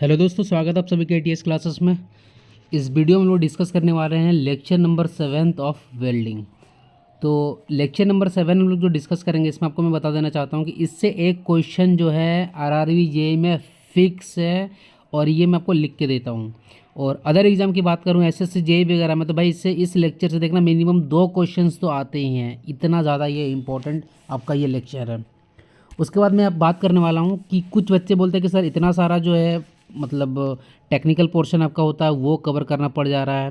Hello दोस्तों, स्वागत है आप सभी के एटीएस क्लासेस में। इस वीडियो में हम लोग डिस्कस करने वाले हैं लेक्चर नंबर 7 ऑफ वेल्डिंग। तो लेक्चर नंबर 7 हम लोग जो डिस्कस करेंगे इसमें आपको मैं बता देना चाहता हूँ कि इससे एक क्वेश्चन जो है आरआरबी जेईई में फिक्स है और ये मैं आपको लिख के देता हूँ। और अदर एग्जाम की बात करूँ एसएससी जेईई वगैरह में, तो भाई इससे इस लेक्चर से देखना मिनिमम 2 क्वेश्चन तो आते ही हैं, इतना ज़्यादा ये इंपॉर्टेंट आपका ये लेक्चर है। उसके बाद मैं अब बात करने वाला हूँ कि कुछ बच्चे बोलते हैं कि सर इतना सारा जो है मतलब टेक्निकल पोर्शन आपका होता है वो कवर करना पड़ जा रहा है,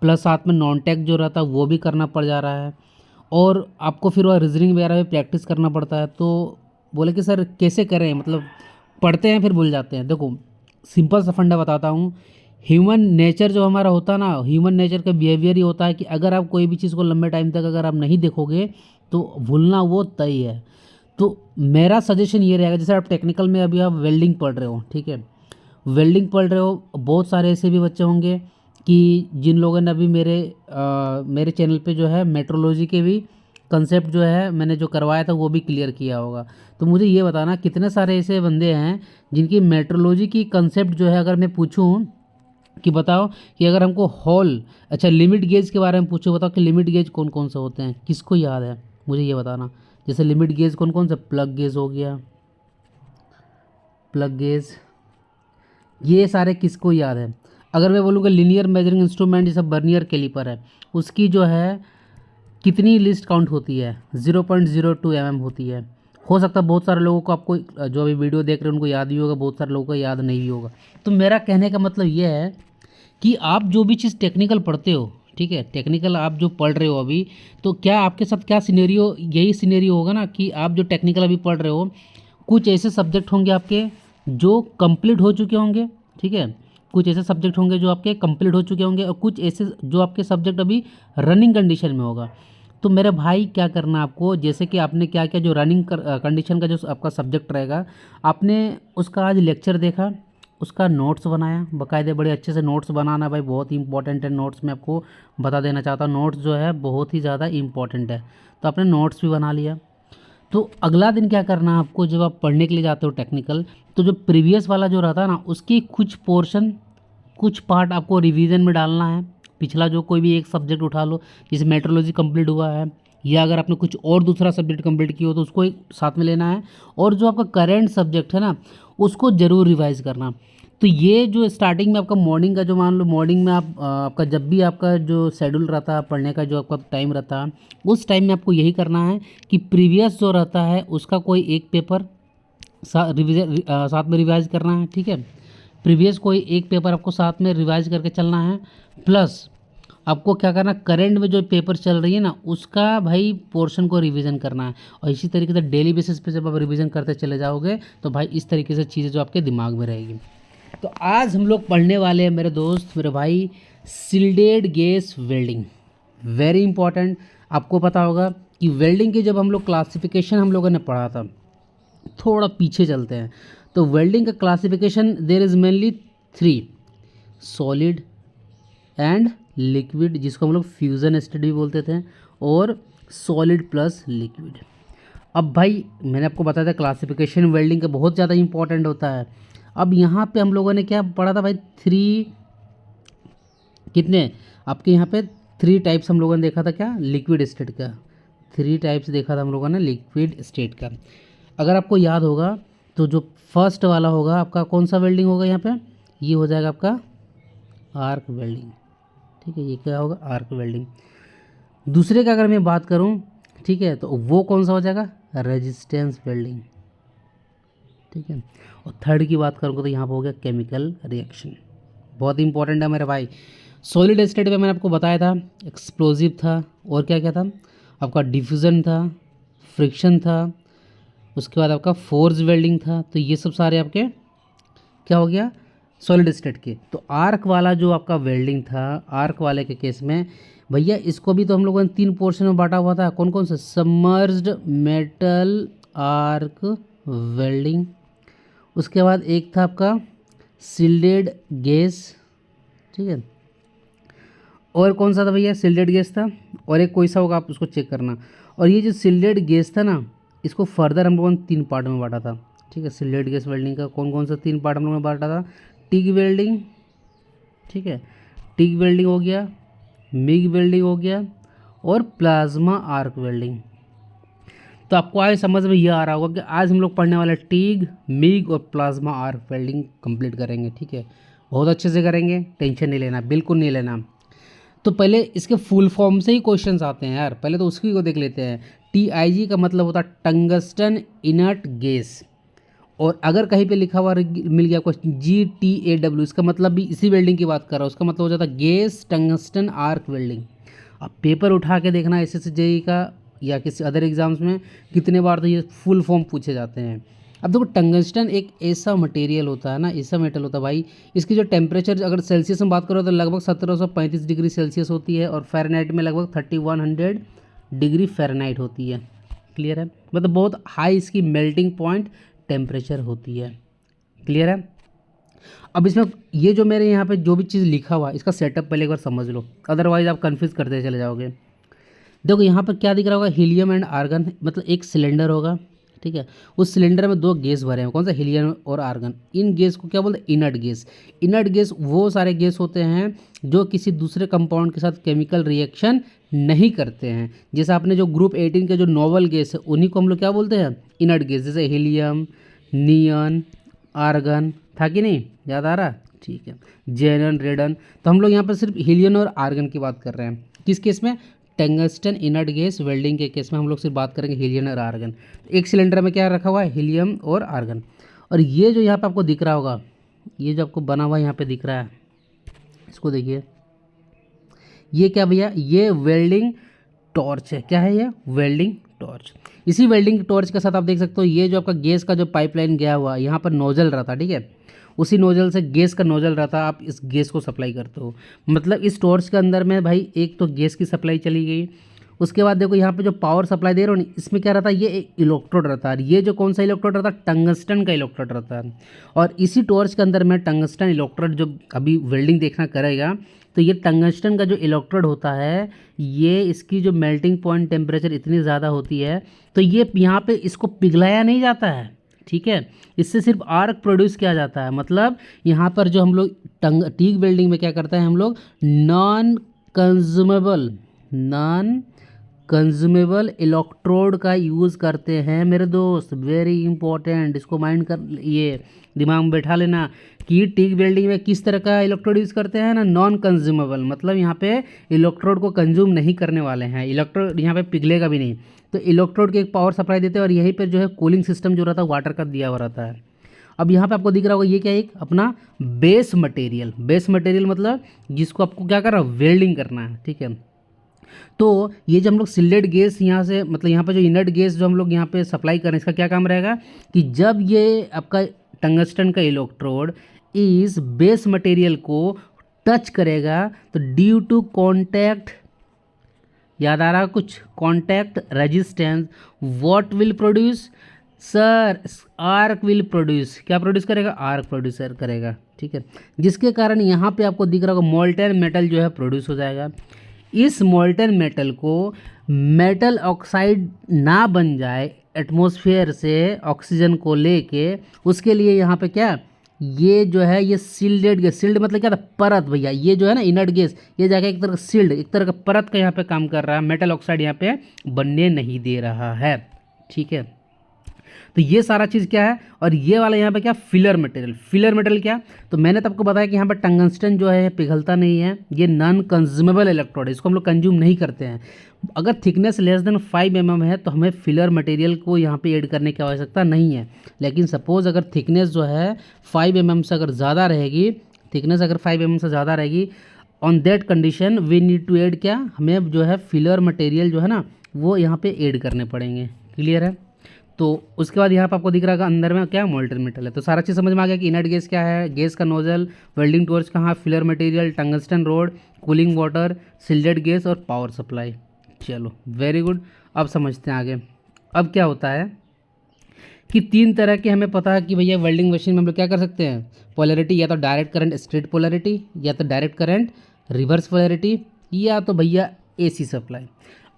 प्लस साथ में नॉन टेक जो रहता है वो भी करना पड़ जा रहा है, और आपको फिर वह रीजनिंग वगैरह भी प्रैक्टिस करना पड़ता है। तो बोले कि सर कैसे करें, मतलब पढ़ते हैं फिर भूल जाते हैं। देखो सिंपल सा फंडा बताता हूँ। ह्यूमन नेचर जो हमारा होता है ना, ह्यूमन नेचर का बिहेवियर ही होता है कि अगर आप कोई भी चीज़ को लंबे टाइम तक अगर आप नहीं देखोगे तो भूलना वो तय है। तो मेरा सजेशन ये रहेगा, जैसे आप टेक्निकल में अभी आप वेल्डिंग पढ़ रहे हो, ठीक है, वेल्डिंग पढ़ रहे हो, बहुत सारे ऐसे भी बच्चे होंगे कि जिन लोगों ने अभी मेरे चैनल पे जो है मेट्रोलॉजी के भी कंसेप्ट जो है मैंने जो करवाया था वो भी क्लियर किया होगा। तो मुझे ये बताना कितने सारे ऐसे बंदे हैं जिनकी मेट्रोलॉजी की कंसेप्ट जो है, अगर मैं पूछूं कि बताओ कि अगर हमको हॉल, अच्छा लिमिट गेज के बारे में पूछो, बताओ कि लिमिट गेज कौन कौन से होते हैं, किसको याद है मुझे ये बताना। जैसे लिमिट गेज कौन कौन सा, प्लग गेज हो गया, प्लग गेज, ये सारे किसको याद है। अगर मैं बोलूँगा लीनियर मेजरिंग इंस्ट्रूमेंट जैसा बर्नियर कैलिपर है, उसकी जो है कितनी लिस्ट काउंट होती है, 0.02 mm होती है। हो सकता है बहुत सारे लोगों को, आपको जो अभी वीडियो देख रहे हैं उनको याद भी होगा, बहुत सारे लोगों को याद नहीं भी होगा। तो मेरा कहने का मतलब ये है कि आप जो भी चीज़ टेक्निकल पढ़ते हो, ठीक है, टेक्निकल आप जो पढ़ रहे हो अभी, तो क्या आपके साथ क्या सिनेरियो, यही सिनेरियो होगा ना कि आप जो टेक्निकल अभी पढ़ रहे हो कुछ ऐसे सब्जेक्ट होंगे आपके जो कंप्लीट हो चुके होंगे, ठीक है, कुछ ऐसे सब्जेक्ट होंगे जो आपके कंप्लीट हो चुके होंगे और कुछ ऐसे जो आपके सब्जेक्ट अभी रनिंग कंडीशन में होगा। तो मेरे भाई क्या करना आपको, जैसे कि आपने क्या क्या जो रनिंग कंडीशन का जो आपका सब्जेक्ट रहेगा, आपने उसका आज लेक्चर देखा, उसका नोट्स बनाया, बाकायदे बड़े अच्छे से नोट्स बनाना भाई बहुत ही इंपॉर्टेंट है। नोट्स मैं आपको बता देना चाहता हूँ, नोट्स जो है बहुत ही ज़्यादा इंपॉर्टेंट है। तो आपने नोट्स भी बना लिया, तो अगला दिन क्या करना है आपको, जब आप पढ़ने के लिए जाते हो टेक्निकल, तो जो प्रीवियस वाला जो रहता है ना उसकी कुछ पोर्शन, कुछ पार्ट आपको रिवीजन में डालना है। पिछला जो कोई भी एक सब्जेक्ट उठा लो, जैसे मेट्रोलॉजी कंप्लीट हुआ है या अगर आपने कुछ और दूसरा सब्जेक्ट कंप्लीट किया हो तो उसको एक साथ में लेना है, और जो आपका करेंट सब्जेक्ट है ना उसको ज़रूर रिवाइज करना। तो ये जो स्टार्टिंग में आपका मॉर्निंग का जो, मान लो मॉर्निंग में आप आपका जब भी आपका जो शेड्यूल रहता है पढ़ने का, जो आपका टाइम रहता है उस टाइम में आपको यही करना है कि प्रीवियस जो रहता है उसका कोई एक पेपर साथ में रिवाइज करना है, ठीक है। प्रीवियस कोई एक पेपर आपको साथ में रिवाइज करके चलना है, प्लस आपको क्या करना, करंट में जो पेपर चल रही है ना उसका भाई पोर्शन को रिवीजन करना है। और इसी तरीके से डेली बेसिस पे जब आप रिवीजन करते चले जाओगे तो भाई इस तरीके से चीज़ें जो आपके दिमाग में रहेगी। तो आज हम लोग पढ़ने वाले हैं मेरे दोस्त, मेरे भाई, सिल्डेड गैस वेल्डिंग, वेरी इंपॉर्टेंट। आपको पता होगा कि वेल्डिंग की जब हम लोग क्लासिफिकेशन हम लोगों ने पढ़ा था, थोड़ा पीछे चलते हैं, तो वेल्डिंग का classification there is mainly 3, solid and liquid, जिसको हम लोग फ्यूज़न स्टडी बोलते थे, और सॉलिड प्लस लिक्विड। अब भाई मैंने आपको बताया था क्लासिफिकेशन वेल्डिंग का बहुत ज़्यादा इंपॉर्टेंट होता है। अब यहाँ पे हम लोगों ने क्या पढ़ा था भाई, 3, कितने आपके यहाँ पे 3 टाइप्स हम लोगों ने देखा था, क्या, लिक्विड स्टेट का 3 टाइप्स देखा था हम लोगों ने लिक्विड स्टेट का। अगर आपको याद होगा तो जो फर्स्ट वाला होगा आपका कौन सा वेल्डिंग होगा, यहाँ पे ये हो जाएगा आपका आर्क वेल्डिंग, ठीक है, ये क्या होगा, आर्क वेल्डिंग। दूसरे का अगर मैं बात करूँ, ठीक है, तो वो कौन सा हो जाएगा, रेजिस्टेंस वेल्डिंग, ठीक है। और थर्ड की बात करूँगा तो यहाँ पर हो गया केमिकल रिएक्शन, बहुत इंपॉर्टेंट है मेरे भाई। सॉलिड स्टेट में मैंने आपको बताया था एक्सप्लोजिव था, और क्या क्या था आपका, डिफ्यूज़न था, फ्रिक्शन था, उसके बाद आपका फोर्स वेल्डिंग था। तो ये सब सारे आपके क्या हो गया, सॉलिड स्टेट के। तो आर्क वाला जो आपका वेल्डिंग था, आर्क वाले के केस में भैया इसको भी तो हम लोगों ने 3 पोर्शन में बांटा हुआ था, कौन कौन सा, सबमर्ज्ड मेटल आर्क वेल्डिंग, उसके बाद एक था आपका सिल्डेड गैस, ठीक है, और कौन सा था भैया, सिल्डेड गैस था, और एक कोई सा होगा आप उसको चेक करना। और ये जो सिल्डेड गैस था ना, इसको फर्दर हम लोगों ने 3 पार्ट में बांटा था, ठीक है। सिल्डेड गैस वेल्डिंग का कौन कौन सा 3 पार्ट हम लोगों ने बांटा था, टिग वेल्डिंग, ठीक है, टिग वेल्डिंग हो गया, मिग वेल्डिंग हो गया और प्लाज्मा आर्क वेल्डिंग। तो आपको आज समझ में ये आ रहा होगा कि आज हम लोग पढ़ने वाले टिग, मिग और प्लाज्मा आर्क वेल्डिंग कंप्लीट करेंगे, ठीक है। बहुत अच्छे से करेंगे, टेंशन नहीं लेना, बिल्कुल नहीं लेना। तो पहले इसके फुल फॉर्म से ही क्वेश्चंस आते हैं यार, पहले तो उसकी को देख लेते हैं। TIG का मतलब होता है टंगस्टन इनर्ट गैस, और अगर कहीं पे लिखा हुआ मिल गया क्वेश्चन GTAW, इसका मतलब भी इसी वेल्डिंग की बात कर रहा हूँ, उसका मतलब हो जाता है गैस टंगस्टन आर्क वेल्डिंग। अब पेपर उठा के देखना SSC का या किसी अदर एग्जाम्स में कितने बार तो ये फुल फॉर्म पूछे जाते हैं। अब देखो टंगस्टन एक ऐसा मटेरियल होता है ना, ऐसा मेटल होता है भाई, इसकी जो टेम्परेचर अगर सेल्सियस में बात करो तो लगभग 1735 डिग्री सेल्सियस होती है, और फ़ारेनहाइट में लगभग 3100 डिग्री फ़ारेनहाइट होती है। क्लियर है, मतलब बहुत हाई इसकी मेल्टिंग पॉइंट टेम्परेचर होती है। क्लियर है। अब इसमें ये जो मेरे यहाँ पे जो भी चीज़ लिखा हुआ है इसका सेटअप पहले एक बार समझ लो, अदरवाइज आप कन्फ्यूज़ करते चले जाओगे। देखो यहाँ पर क्या दिख रहा होगा, हीलियम एंड आर्गन, मतलब एक सिलेंडर होगा, ठीक है। उस सिलेंडर में दो गैस भरे हैं, कौन सा, हीलियम और आर्गन। इन गैस को क्या बोलते हैं, इनर्ट गैस। इनर्ट गैस वो सारे गैस होते हैं जो किसी दूसरे कंपाउंड के साथ केमिकल रिएक्शन नहीं करते हैं। जैसे आपने जो ग्रुप 18 के जो नोबल गैस है उन्हीं को हम लोग क्या बोलते हैं, इनर्ट गैस। जैसे हीलियम, नियन, आर्गन, था कि नहीं, याद आ रहा, ठीक है, जेनन, रेडन। तो हम लोग यहाँ पर सिर्फ हीलियम और आर्गन की बात कर रहे हैं। किस केस में, टंगस्टन इनर्ट गैस वेल्डिंग के केस में हम लोग सिर्फ बात करेंगे हीलियम और आर्गन। एक सिलेंडर में क्या रखा हुआ है, हीलियम और आर्गन। और ये जो यहाँ पे आपको दिख रहा होगा, ये जो आपको बना हुआ यहाँ पे दिख रहा है, इसको देखिए, ये क्या भैया, ये वेल्डिंग टॉर्च है। क्या है ये, वेल्डिंग टॉर्च। इसी वेल्डिंग टॉर्च के साथ आप देख सकते हो ये जो आपका गैस का जो पाइपलाइन गया हुआ, यहाँ पर नोजल रहता, ठीक है, उसी नोजल से गैस का नोजल रहता, आप इस गैस को सप्लाई करते हो। मतलब इस टॉर्च के अंदर में भाई एक तो गैस की सप्लाई चली गई, उसके बाद देखो यहाँ पे जो पावर सप्लाई दे रहे हो ना, इसमें क्या रहता है, ये एक इलेक्ट्रोड रहता है। ये जो कौन सा इलेक्ट्रोड रहता है, टंगस्टन का इलेक्ट्रोड रहता है। और इसी टॉर्च के अंदर में टंगस्टन इलेक्ट्रोड जो अभी वेल्डिंग देखना करेगा, तो ये टंगस्टन का जो इलेक्ट्रोड होता है, ये इसकी जो मेल्टिंग पॉइंट टेम्परेचर इतनी ज़्यादा होती है, तो ये यहाँ पे इसको पिघलाया नहीं जाता है, ठीक है, इससे सिर्फ आर्क प्रोड्यूस किया जाता है। मतलब यहाँ पर जो हम लोग टीग वेल्डिंग में क्या करते हैं हम लोग, नॉन कंज्यूमेबल इलेक्ट्रोड का यूज़ करते हैं मेरे दोस्त, वेरी इंपॉर्टेंट, इसको माइंड कर, ये दिमाग में बैठा लेना कि टिग वेल्डिंग में किस तरह का इलेक्ट्रोड यूज़ करते हैं ना, नॉन कंज्यूमेबल, मतलब यहाँ पे इलेक्ट्रोड को कंज्यूम नहीं करने वाले हैं, इलेक्ट्रोड यहाँ पे पिघलेगा भी नहीं। तो इलेक्ट्रोड के एक पावर सप्लाई देते हैं, और यहीं पर जो है कूलिंग सिस्टम जो रहता है वाटर का दिया हुआ रहता है। अब यहाँ पे आपको दिख रहा होगा ये क्या है, एक अपना बेस मटेरियल। बेस मटेरियल मतलब जिसको आपको क्या करना, वेल्डिंग करना है, ठीक है। तो ये जो हम लोग सिलेंडर गैस यहाँ से, मतलब यहाँ पे जो इनर्ट गैस जो हम लोग यहाँ पे सप्लाई करें, इसका क्या काम रहेगा कि जब ये आपका टंगस्टन का इलेक्ट्रोड इस बेस मटेरियल को टच करेगा, तो ड्यू टू कॉन्टैक्ट, याद आ रहा कुछ, contact resistance, what will produce, sir arc will produce. क्या प्रोड्यूस करेगा, आर्क प्रोड्यूसर करेगा, ठीक है। जिसके कारण यहाँ पे आपको दिख रहा होगा मोल्टेन मेटल जो है प्रोड्यूस हो जाएगा। इस मोल्टेन मेटल को मेटल ऑक्साइड ना बन जाए एटमॉस्फेयर से ऑक्सीजन को लेके, उसके लिए यहाँ पे क्या, ये जो है ये सील्डेड गैस, सील्ड मतलब क्या था, परत भैया, ये जो है ना इनर्ट गैस, ये जाके एक तरह का सील्ड, एक तरह का परत का यहाँ पे काम कर रहा है, मेटल ऑक्साइड यहाँ पे बनने नहीं दे रहा है, ठीक है। तो ये सारा चीज़ क्या है, और ये वाला यहाँ पे क्या, फिलर मटेरियल। फिलर मटेरियल क्या, तो मैंने तो आपको बताया कि यहाँ पर टंगस्टन जो है पिघलता नहीं है, ये नॉन कंज्यूमेबल इलेक्ट्रोड है, इसको हम लोग कंज्यूम नहीं करते हैं। अगर थिकनेस लेस देन 5 mm है तो हमें फिलर मटेरियल को यहाँ पे ऐड करने की आवश्यकता नहीं है। लेकिन सपोज़ अगर थिकनेस जो है 5 mm से अगर ज़्यादा रहेगी, थिकनेस अगर 5 mm से ज़्यादा रहेगी, on that condition we need to add क्या, हमें जो है फिलर मटेरियल जो है ना वो यहाँ पे ऐड करने पड़ेंगे। क्लियर है। तो उसके बाद यहाँ पर आपको दिख रहा है अंदर में क्या, मोल्टेन मेटल है। तो सारा चीज़ समझ में आ गया कि इनर्ट गैस क्या है, गैस का नोजल, वेल्डिंग टॉर्च कहाँ, filler material, tungsten road, cooling water, सिल्डेड gas और पावर सप्लाई। चलो वेरी गुड। अब समझते हैं आगे। अब क्या होता है कि 3 तरह के हमें पता है कि भैया वेल्डिंग मशीन में हम लोग क्या कर सकते हैं, पोलैरिटी, या तो डायरेक्ट करंट स्ट्रेट पोलैरिटी, या तो डायरेक्ट करंट रिवर्स पोलैरिटी, या तो भैया AC सप्लाई।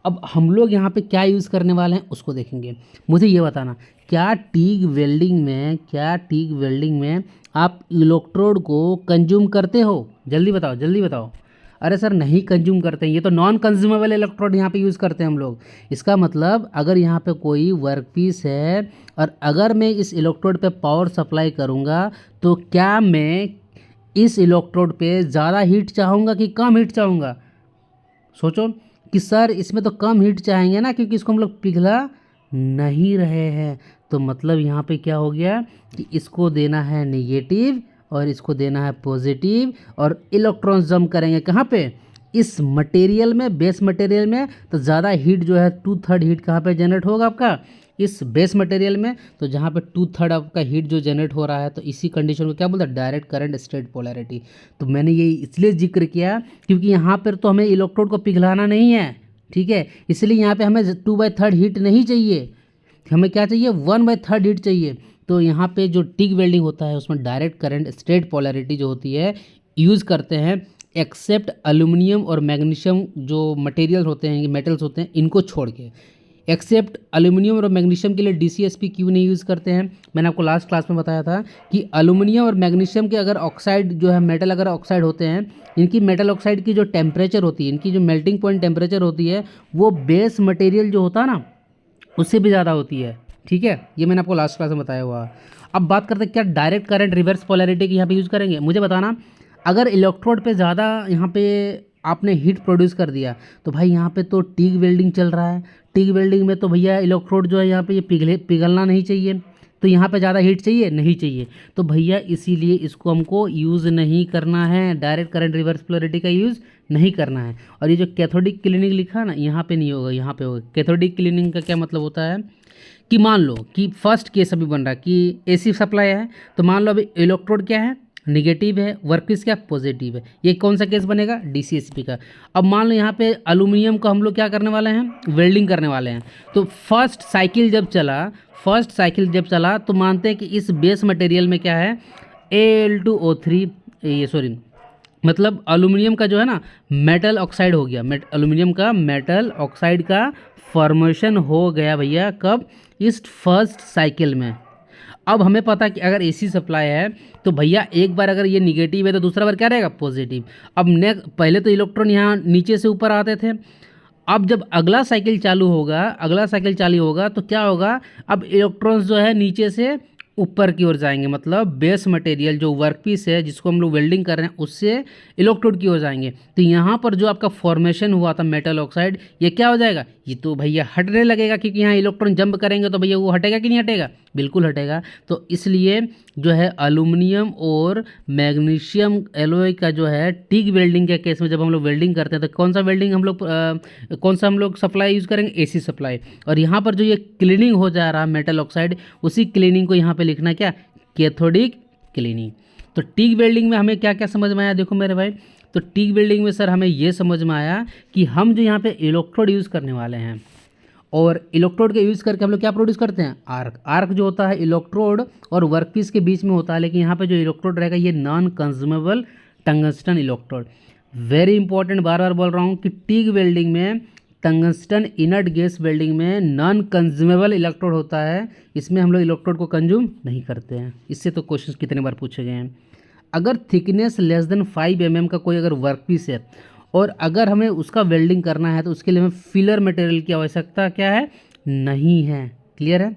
अब हम लोग यहाँ पे क्या यूज़ करने वाले हैं उसको देखेंगे। मुझे ये बताना, क्या टीग वेल्डिंग में आप इलेक्ट्रोड को कंज्यूम करते हो? जल्दी बताओ, जल्दी बताओ। अरे सर नहीं कंज्यूम करते हैं, ये तो नॉन कंज्यूमेबल इलेक्ट्रोड यहाँ पे यूज़ करते हैं हम लोग। इसका मतलब अगर यहाँ पे कोई वर्कपीस है और अगर मैं इस इलेक्ट्रोड पे पावर सप्लाई करूँगा तो क्या मैं इस इलेक्ट्रोड पे ज़्यादा हीट चाहूँगा कि कम हीट चाहूँगा? सोचो कि सर इसमें तो कम हीट चाहेंगे ना, क्योंकि इसको हम लोग पिघला नहीं रहे हैं। तो मतलब यहाँ पे क्या हो गया कि इसको देना है नेगेटिव और इसको देना है पॉजिटिव, और इलेक्ट्रॉन जंप करेंगे कहाँ पे? इस मटेरियल में, बेस मटेरियल में। तो ज़्यादा हीट जो है 2/3 हीट कहाँ पे जनरेट होगा आपका? इस बेस मटेरियल में। तो जहाँ पे 2/3 आपका हीट जो जनरेट हो रहा है, तो इसी कंडीशन को क्या बोलते हैं? Direct current straight polarity. तो मैंने ये इसलिए जिक्र किया क्योंकि यहाँ पर तो हमें इलेक्ट्रोड को पिघलाना नहीं है, ठीक है। इसलिए यहाँ पे हमें 2/3 हीट नहीं चाहिए, हमें क्या चाहिए? 1/3 हीट चाहिए। तो यहाँ पे जो टिग वेल्डिंग होता है उसमें डायरेक्ट करंट स्ट्रेट पोलैरिटी जो होती है यूज़ करते हैं, एक्सेप्ट एल्यूमिनियम और मैग्नीशियम जो मटेरियल होते हैं, मेटल्स होते हैं, इनको छोड़ के। एक्सेप्ट एल्यूमिनियम और मैग्नीशियम के लिए DCSP क्यों नहीं यूज़ करते हैं? मैंने आपको लास्ट क्लास में बताया था कि एल्यूमिनियम और मैग्नीशियम के अगर ऑक्साइड जो है, मेटल अगर ऑक्साइड होते हैं, इनकी मेटल ऑक्साइड की जो टेम्परेचर होती है, इनकी जो मेल्टिंग पॉइंट टेम्परेचर होती है, वो बेस मटेरियल जो होता है ना उससे भी ज़्यादा होती है, ठीक है। ये मैंने आपको लास्ट क्लास में बताया हुआ। अब बात करते हैं क्या डायरेक्ट करंट रिवर्स पोलैरिटी की यहाँ पे यूज़ करेंगे? मुझे बताना, अगर इलेक्ट्रोड पे ज़्यादा यहाँ पे आपने हीट प्रोड्यूस कर दिया तो भाई यहाँ पे तो टिग वेल्डिंग चल रहा है। टिग वेल्डिंग में तो भैया इलेक्ट्रोड जो है यहाँ पे ये पिघलना नहीं चाहिए, तो यहाँ पे ज़्यादा हीट चाहिए नहीं चाहिए, तो भैया इसीलिए इसको हमको यूज़ नहीं करना है, डायरेक्ट करंट रिवर्स पोलैरिटी का यूज़ नहीं करना है। और ये जो कैथोडिक क्लीनिंग लिखा है ना, यहाँ पे नहीं होगा, यहाँ पे होगा। कैथोडिक क्लीनिंग का क्या मतलब होता है कि मान लो कि फर्स्ट केस अभी बन रहा है कि AC सप्लाई है, तो मान लो अभी इलेक्ट्रोड क्या है? निगेटिव है, वर्कपीस क्या? पॉजिटिव है। ये कौन सा केस बनेगा? DCSP का। अब मान लो यहाँ पे एल्यूमिनियम को हम लोग क्या करने वाले हैं? वेल्डिंग करने वाले हैं। तो फर्स्ट साइकिल जब चला तो मानते हैं कि इस बेस मटेरियल में क्या है? Al2O3, ये सॉरी मतलब एल्यूमिनियम का जो है ना मेटल ऑक्साइड हो गया, एल्यूमिनियम का मेटल ऑक्साइड का फॉर्मेशन हो गया भैया। कब? इस फर्स्ट साइकिल में। अब हमें पता कि अगर AC सप्लाई है तो भैया एक बार अगर ये निगेटिव है तो दूसरा बार क्या रहेगा? पॉजिटिव। अब पहले तो इलेक्ट्रॉन यहाँ नीचे से ऊपर आते थे, अब जब अगला साइकिल चालू होगा तो क्या होगा? अब इलेक्ट्रॉन्स जो है नीचे से ऊपर की ओर जाएंगे, मतलब बेस मटेरियल जो वर्कपीस है जिसको हम लोग वेल्डिंग कर रहे हैं उससे इलेक्ट्रोड की ओर जाएंगे। तो यहाँ पर जो आपका फॉर्मेशन हुआ था मेटल ऑक्साइड, ये क्या हो जाएगा? ये तो भैया हटने लगेगा, क्योंकि यहाँ इलेक्ट्रॉन जंप करेंगे तो भैया वो हटेगा कि नहीं हटेगा? बिल्कुल हटेगा। तो इसलिए जो है एल्यूमिनियम और मैग्नीशियम एलॉय का जो है टिग वेल्डिंग के केस में जब हम लोग वेल्डिंग करते हैं तो कौन सा हम लोग सप्लाई यूज़ करेंगे? AC supply. और यहाँ पर जो ये क्लीनिंग हो जा रहा है मेटल ऑक्साइड, उसी क्लीनिंग को यहाँ पे लिखना क्या? Cathodic cleaning. तो टिग वेल्डिंग में हमें क्या क्या समझ में आया? देखो मेरे भाई, तो टिग वेल्डिंग में सर हमें ये समझ में आया कि हम जो यहाँ पे इलेक्ट्रोड यूज़ करने वाले हैं, और इलेक्ट्रोड के यूज़ करके हम लोग क्या प्रोड्यूस करते हैं? आर्क जो होता है इलेक्ट्रोड और वर्कपीस के बीच में होता है, लेकिन यहाँ पे जो इलेक्ट्रोड रहेगा ये non consumable tungsten electrode. Very important, बार बार बोल रहा हूँ कि टिग वेल्डिंग में, टंगस्टन इनर्ट गैस वेल्डिंग में नॉन कंज्यूमेबल इलेक्ट्रोड होता है, इसमें हम लोग इलेक्ट्रोड को कंज्यूम नहीं करते हैं। इससे तो क्वेश्चन कितने बार पूछे गए हैं। अगर थिकनेस लेस देन 5 mm का कोई अगर वर्कपीस है और अगर हमें उसका वेल्डिंग करना है तो उसके लिए हमें फिलर मटेरियल की आवश्यकता क्या है? नहीं है। क्लियर है?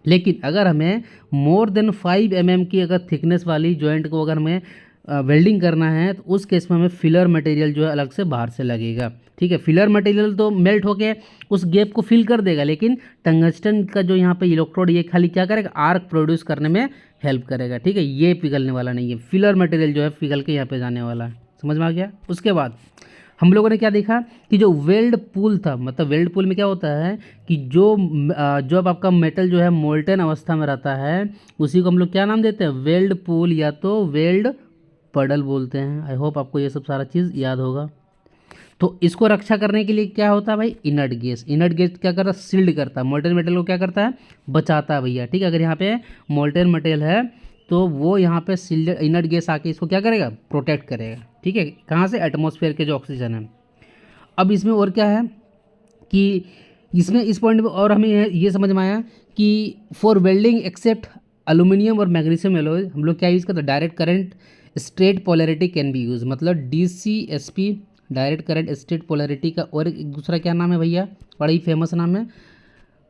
लेकिन अगर हमें मोर देन 5 mm की अगर थिकनेस वाली जॉइंट को अगर हमें वेल्डिंग करना है तो उस केस में हमें फिलर मटेरियल जो है अलग से बाहर से लगेगा, ठीक है। फिलर मटेरियल तो मेल्ट होके उस गैप को फिल कर देगा, लेकिन टंगस्टन का जो यहाँ पे इलेक्ट्रोड ये खाली क्या करेगा? आर्क प्रोड्यूस करने में हेल्प करेगा, ठीक है। ये पिघलने वाला नहीं है, फिलर मटेरियल जो है पिघल के यहाँ पे जाने वाला है। समझ में आ गया? उसके बाद हम लोगों ने क्या देखा कि जो वेल्ड पूल था, मतलब वेल्ड पूल में क्या होता है कि जो अब आपका मेटल जो है मोल्टन अवस्था में रहता है उसी को हम लोग क्या नाम देते हैं? वेल्ड पूल या तो वेल्ड पडल बोलते हैं। आई होप आपको ये सब सारा चीज़ याद होगा। तो इसको रक्षा करने के लिए क्या होता है भाई? इनर्ट गैस क्या करता है? सील्ड करता है, मोल्टन मेटल को क्या करता है? बचाता है भैया, ठीक है। अगर यहाँ पे मोल्टन मेटल है तो वो यहाँ पे सील्ड इनर्ट गैस आके इसको क्या करेगा? प्रोटेक्ट करेगा, ठीक है। कहाँ से? एटमॉस्फेयर के जो ऑक्सीजन है। अब इसमें और क्या है कि इसमें इस पॉइंट में और हमें ये समझ में आया कि फॉर वेल्डिंग एक्सेप्ट एल्यूमिनियम और मैग्नीशियम एलॉय हम लोग क्या यूज़ करते हैं, direct current straight polarity can be use, मतलब DCSP direct current straight polarity का और एक दूसरा क्या नाम है भैया, बड़ा ही फेमस नाम है।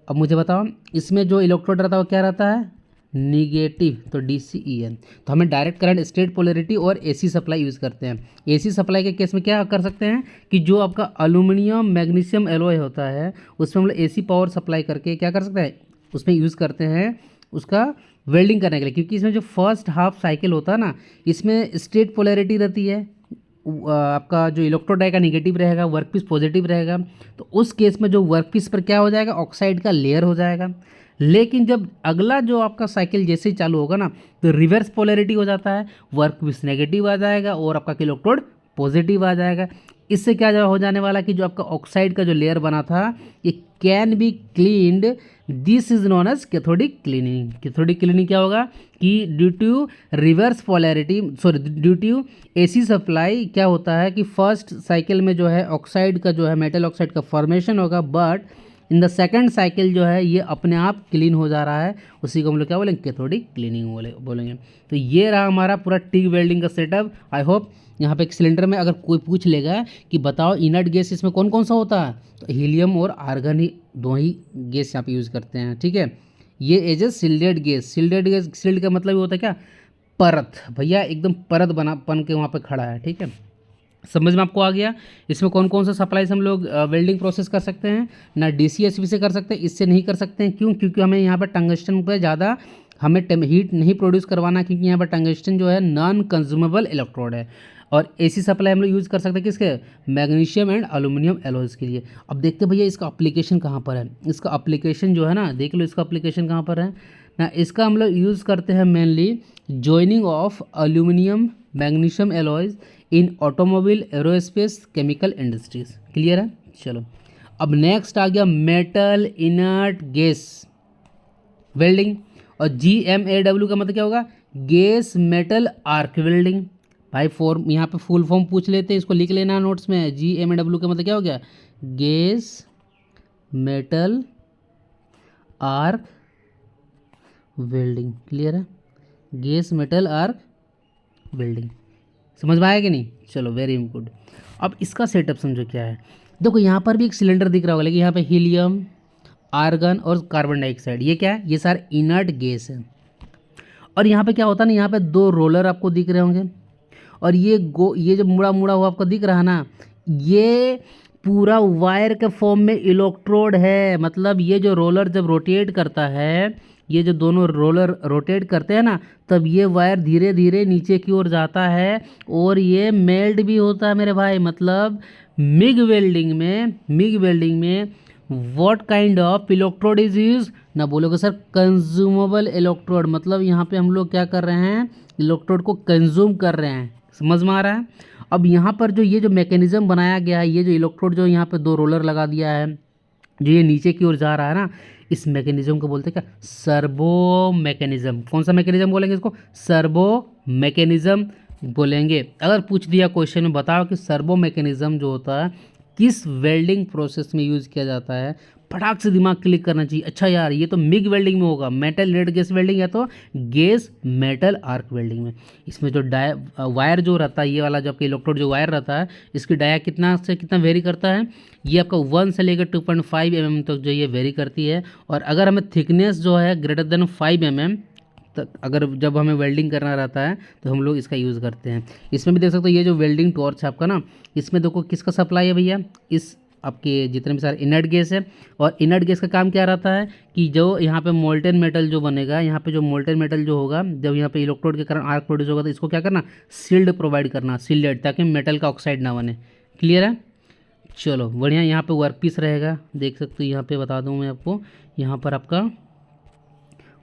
अब मुझे बताओ इसमें जो इलेक्ट्रोड रहता है वो क्या रहता है, निगेटिव, तो DCEN। तो हमें डायरेक्ट करंट स्ट्रेट पोलैरिटी और AC सप्लाई यूज़ करते हैं। AC सप्लाई के केस में क्या कर सकते हैं कि जो आपका एल्यूमिनियम मैग्नीशियम एलॉय होता है उसमें हम लोग AC पावर सप्लाई करके क्या कर सकते हैं, उसमें यूज़ करते हैं उसका वेल्डिंग करने के लिए, क्योंकि इसमें जो फर्स्ट हाफ साइकिल होता है ना इसमें स्ट्रेट पोलैरिटी रहती है, आपका जो इलेक्ट्रोड का निगेटिव रहेगा, वर्कपीस पॉजिटिव रहेगा, तो उस केस में जो वर्कपीस पर क्या हो जाएगा, ऑक्साइड का लेयर हो जाएगा। लेकिन जब अगला जो आपका साइकिल जैसे ही चालू होगा ना तो रिवर्स पोलैरिटी हो जाता है, वर्कपीस नेगेटिव आ जाएगा और आपका इलेक्ट्रोड पॉजिटिव आ जाएगा। इससे क्या हो जाने वाला कि जो आपका ऑक्साइड का जो लेयर बना था ये can be cleaned, this is known as cathodic cleaning. Cathodic cleaning क्या होगा कि due to reverse polarity, sorry due to AC supply क्या होता है कि फर्स्ट साइकिल में जो है ऑक्साइड का जो है मेटल ऑक्साइड का फॉर्मेशन होगा, but in the second cycle जो है ये अपने आप क्लीन हो जा रहा है, उसी को हम लोग क्या बोलेंगे, कैथोडिक क्लीनिंग बोलेंगे। तो ये रहा हमारा पूरा टिग वेल्डिंग का सेटअप। आई होप यहाँ पे एक सिलेंडर में अगर कोई पूछ लेगा कि बताओ इनर्ट गैस इसमें कौन कौन सा होता है, तो हीलियम और आर्गन ही दो ही गैस यहाँ पे यूज़ करते हैं, ठीक है। ये as a sealed gas, sealed gas, sealed का मतलब ये होता है क्या, परत, भैया एकदम परत बन के वहाँ पे खड़ा है, ठीक है। समझ में आपको आ गया। इसमें कौन कौन सा सप्लाईज हम लोग वेल्डिंग प्रोसेस कर सकते हैं, ना DCSP से कर सकते हैं, इससे नहीं कर सकते हैं। क्यों? क्योंकि हमें यहाँ पर टंगस्टन पे ज़्यादा हमें हीट नहीं प्रोड्यूस करवाना, क्योंकि यहाँ पर टंगस्टन जो है नॉन कंज्यूमेबल इलेक्ट्रोड है। और AC सप्लाई हम लोग यूज़ कर सकते हैं किसके, मैग्नीशियम एंड एल्यूमिनियम एलॉयज़ के लिए। अब देखते हैं भैया इसका एप्लीकेशन कहाँ पर है। इसका एप्लीकेशन जो है ना, देख लो इसका एप्लीकेशन कहाँ पर है ना। इसका हम लोग यूज़ करते हैं mainly joining of aluminium magnesium alloys in automobile, aerospace, chemical industries. Clear है। चलो अब नेक्स्ट आ गया मेटल इनर्ट गैस वेल्डिंग, और GMAW का मतलब क्या होगा, गैस मेटल आर्क वेल्डिंग। भाई फॉर्म यहाँ पे फुल फॉर्म पूछ लेते हैं, इसको लिख लेना नोट्स में। GMAW का मतलब क्या हो गया, gas metal arc welding. Clear है, गैस मेटल आर्क वेल्डिंग। समझ में आया कि नहीं। चलो वेरी गुड। अब इसका सेटअप समझो क्या है। देखो यहाँ पर भी एक सिलेंडर दिख रहा होगा, लेकिन यहाँ पे हीलियम, आर्गन और कार्बन डाइऑक्साइड, ये क्या है, ये सारे इनर्ट गैस है। और यहाँ पे क्या होता है ना, यहाँ पे दो रोलर आपको दिख रहे होंगे, और ये जो मुड़ा मुड़ा हुआ आपको दिख रहा है ना, ये पूरा वायर के फॉर्म में इलेक्ट्रोड है। मतलब ये जो रोलर जब रोटेट करता है, ये जो दोनों रोलर रोटेट करते हैं ना, तब ये वायर धीरे धीरे नीचे की ओर जाता है और ये मेल्ट भी होता है मेरे भाई। मतलब मिग वेल्डिंग में what kind of electrode is use ना, बोलोगे सर कंज्यूमेबल इलेक्ट्रोड। मतलब यहाँ पे हम लोग क्या कर रहे हैं, इलेक्ट्रोड को कंज्यूम कर रहे हैं। समझ में आ रहा है। अब यहाँ पर जो ये जो मैकेनिज्म बनाया गया है, ये जो इलेक्ट्रोड जो यहाँ पे दो रोलर लगा दिया है, जो ये नीचे की ओर जा रहा है ना, इस मैकेनिज्म को बोलते हैं क्या, सर्वो मैकेनिज्म। कौन सा मैकेनिज्म बोलेंगे इसको, सर्वो मैकेनिज्म बोलेंगे। अगर पूछ दिया क्वेश्चन में बताओ कि सर्वो मैकेनिज्म जो होता है किस वेल्डिंग प्रोसेस में यूज़ किया जाता है, फटाक से दिमाग क्लिक करना चाहिए। अच्छा यार ये तो मिग वेल्डिंग में होगा, मेटल इनर्ट गैस वेल्डिंग, या तो गैस मेटल आर्क वेल्डिंग में। इसमें जो वायर जो रहता है, ये वाला जो आपका इलेक्ट्रोड जो वायर रहता है, इसकी डाया कितना से कितना वेरी करता है, ये आपका 1 से लेकर 2.5 mm तक जो ये वेरी करती है। और अगर हमें थिकनेस जो है ग्रेटर देन 5 mm तक, अगर जब हमें वेल्डिंग करना रहता है तो हम लोग इसका यूज़ करते हैं। इसमें भी देख सकते हो ये जो वेल्डिंग टॉर्च है आपका ना, इसमें देखो किसका सप्लाई है भैया, इस आपके जितने भी सारे इनर्ट गैस है। और इनर्ट गैस का काम क्या रहता है कि जो यहाँ पे मोल्टेन मेटल जो बनेगा, यहाँ पे जो मोल्टेन मेटल जो होगा, जब यहाँ पे इलेक्ट्रोड के कारण आर्क प्रोड्यूस होगा, तो इसको क्या करना, सील्ड प्रोवाइड करना, सील्डेड, ताकि मेटल का ऑक्साइड ना बने। क्लियर है। चलो बढ़िया। यहाँ पे वर्कपीस रहेगा, देख सकते हो यहाँ पे बता दूँ मैं आपको, यहाँ पर आपका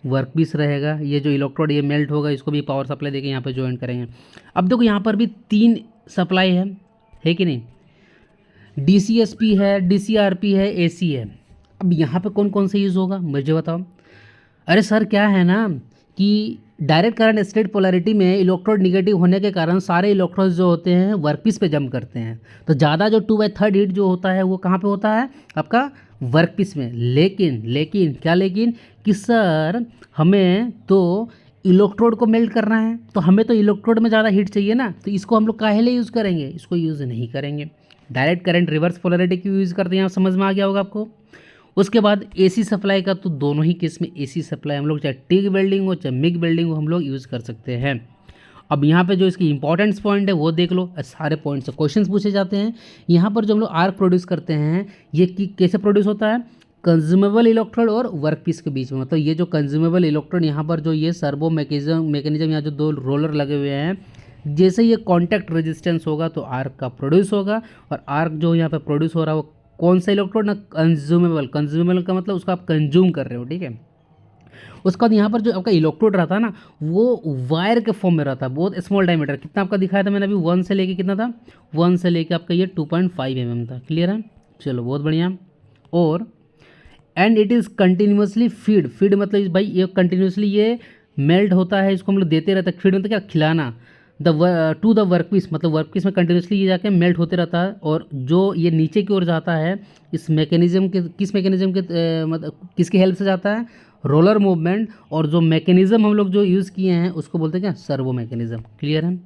वर्कपीस रहेगा। ये जो इलेक्ट्रोड ये मेल्ट होगा, इसको भी पावर सप्लाई देके यहाँ पे ज्वाइन करेंगे। अब देखो यहाँ पर भी 3 सप्लाई है कि नहीं, DCSP है, DCRP है, AC है। अब यहाँ पे कौन कौन सा यूज़ होगा मुझे बताओ। अरे सर क्या है ना कि डायरेक्ट करंट स्ट्रेट पोलैरिटी में इलेक्ट्रोड निगेटिव होने के कारण सारे इलेक्ट्रॉन्स जो होते हैं वर्कपीस पे जंप करते हैं। तो ज़्यादा जो 2/3 हीट जो होता है वो कहाँ पे होता है, आपका वर्क पीस में। लेकिन लेकिन क्या लेकिन कि सर हमें तो इलेक्ट्रोड को मेल्ट करना है, तो हमें तो इलेक्ट्रोड में ज़्यादा हीट चाहिए ना, तो इसको हम लोग काहे लिए यूज़ करेंगे, इसको यूज़ नहीं करेंगे। डायरेक्ट करंट रिवर्स पोलैरिटी क्यों यूज़ करते हैं, यहाँ समझ में आ गया होगा आपको। उसके बाद एसी सप्लाई का, तो दोनों ही केस में एसी सप्लाई हम लोग चाहे टिग वेल्डिंग हो चाहे मिग वेल्डिंग हो हम लोग यूज़ कर सकते हैं। अब यहाँ पे जो इसकी इंपॉर्टेंस पॉइंट है वो देख लो, सारे पॉइंट से क्वेश्चंस पूछे जाते हैं। यहाँ पर जो हम लोग आर्क प्रोड्यूस करते हैं ये कैसे प्रोड्यूस होता है, कंज्यूमेबल इलेक्ट्रोड और वर्क पीस के बीच में। मतलब ये जो कंज्यूमेबल इलेक्ट्रोड यहाँ पर जो ये सर्वो मैकेनिज्म यहाँ जो दो रोलर लगे हुए हैं, जैसे ये कॉन्टैक्ट रेजिस्टेंस होगा तो आर्क का प्रोड्यूस होगा। और आर्क जो यहाँ पे प्रोड्यूस हो रहा है वो कौन सा इलेक्ट्रोड ना, कंज्यूमेबल। कंज्यूमेबल का मतलब उसको आप कंज्यूम कर रहे हो, ठीक है। उसके बाद यहाँ पर जो आपका इलेक्ट्रोड रहता है ना वो वायर के फॉर्म में रहता है, बहुत स्मॉल डायमीटर। कितना आपका दिखाया था मैंने अभी, 1 से लेके कितना था, 1 से लेके आपका ये 2.5 mm था। क्लियर है, चलो बहुत बढ़िया। और and it is continuously feed मतलब भाई ये कंटिन्यूसली ये मेल्ट होता है, इसको हम लोग देते रहते हैं। फीड मतलब क्या, खिलाना। टू द वर्क पीस मतलब वर्क पीस में कंटिन्यूसली ये जाके मेल्ट होते रहता है। और जो ये नीचे की ओर जाता है इस मैकेनिज्म के, किस मैकेनिज्म के मतलब किसकी हेल्प से जाता है, रोलर मूवमेंट। और जो मैकेनिज्म हम लोग जो यूज़ किए हैं उसको बोलते हैं क्या, सर्वो मैकेनिज्म। क्लियर है।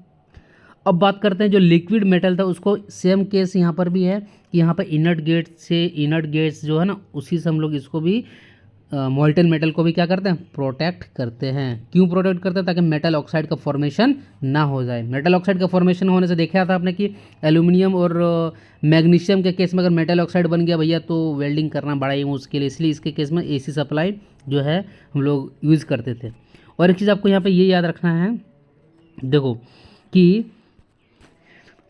अब बात करते हैं जो लिक्विड मेटल था उसको, सेम केस यहाँ पर भी है कि यहाँ पर इनर्ट गेट्स जो है ना उसी से हम लोग इसको भी मोल्टन मेटल को भी क्या करते हैं, प्रोटेक्ट करते हैं। क्यों प्रोटेक्ट करते हैं, ताकि मेटल ऑक्साइड का फॉर्मेशन ना हो जाए। मेटल ऑक्साइड का फॉर्मेशन होने से देखा था आपने कि एल्यूमिनियम और मैग्नीशियम के केस में अगर मेटल ऑक्साइड बन गया भैया तो वेल्डिंग करना बड़ा ही मुश्किल है। इसलिए इसके केस में एसी सप्लाई जो है हम लोग यूज़ करते थे। और एक चीज़ आपको यहाँ पर ये याद रखना है, देखो कि